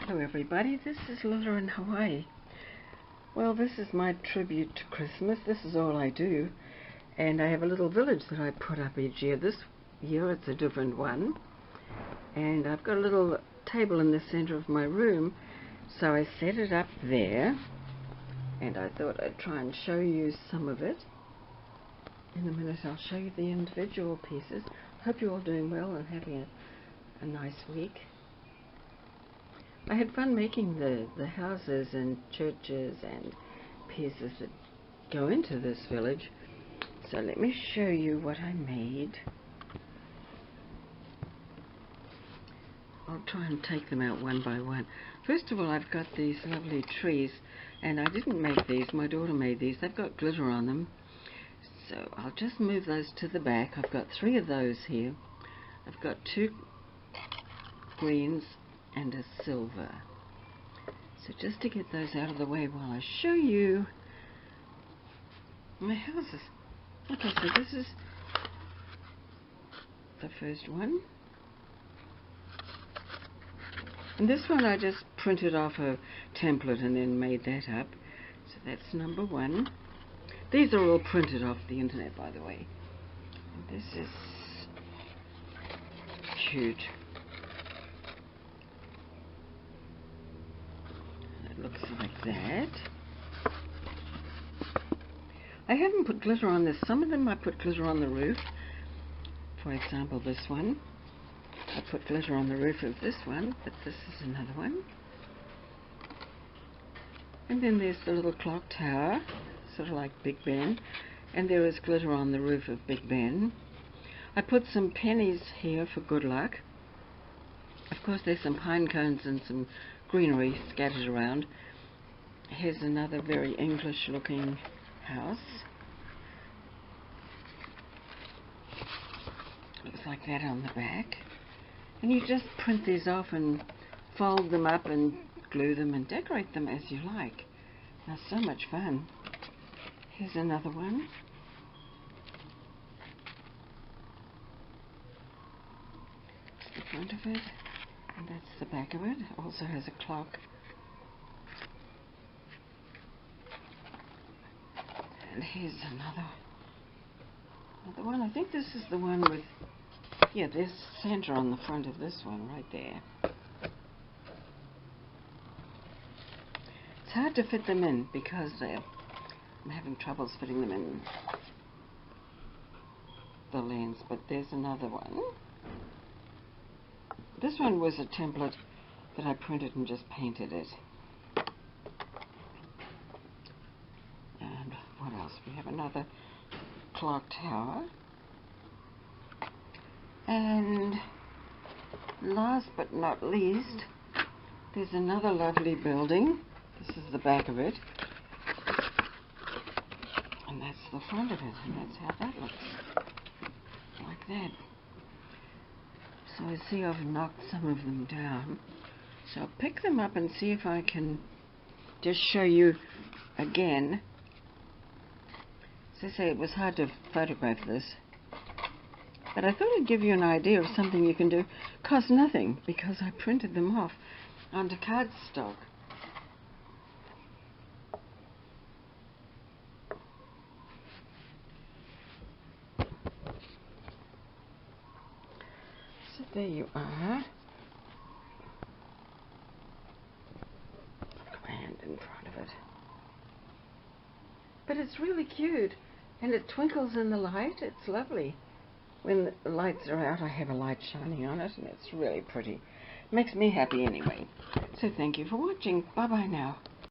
Hello everybody, this is Lola in Hawaii. Well, this is my tribute to Christmas. This is all I do. And I have a little village that I put up each year. This year it's a different one. And I've got a little table in the center of my room. So I set it up there. And I thought I'd try and show you some of it. In a minute I'll show you the individual pieces. Hope you're all doing well and having a nice week. I had fun making the houses and churches and pieces that go into this village. So let me show you what I made. I'll try and take them out one by one. First of all, I've got these lovely trees, and I didn't make these, my daughter made these. They've got glitter on them. So I'll just move those to the back. I've got 3 of those here. I've got 2 greens and a silver. So just to get those out of the way while I show you my houses. Okay, so this is the first one. And this one I just printed off a template and then made that up. So that's number 1. These are all printed off the internet, by the way. And this is cute. It looks like that. I haven't put glitter on this. Some of them I put glitter on the roof. For example, this one. I put glitter on the roof of this one, but this is another one. And then there's the little clock tower, sort of like Big Ben. And there is glitter on the roof of Big Ben. I put some pennies here for good luck. Of course, there's some pine cones and some greenery scattered around. Here's another very English looking house. Looks like that on the back. And you just print these off and fold them up and glue them and decorate them as you like. Now, so much fun. Here's another one. That's the front of it. And that's the back of it. It also has a clock. And here's another one. I think this is the one with, yeah, there's Santa on the front of this one right there. It's hard to fit them in because I'm having troubles fitting them in the lens, but there's another one. This one was a template that I printed and just painted it. And what else? We have another clock tower. And last but not least, there's another lovely building. This is the back of it. And that's the front of it. And that's how that looks. Like that. So I see I've knocked some of them down. So I'll pick them up and see if I can just show you again. As I say, it was hard to photograph this. But I thought I'd give you an idea of something you can do. Cost nothing because I printed them off onto cardstock. So there you are. Put my hand in front of it. But it's really cute. And it twinkles in the light. It's lovely. When the lights are out, I have a light shining on it, and it's really pretty. Makes me happy anyway. So thank you for watching. Bye-bye now.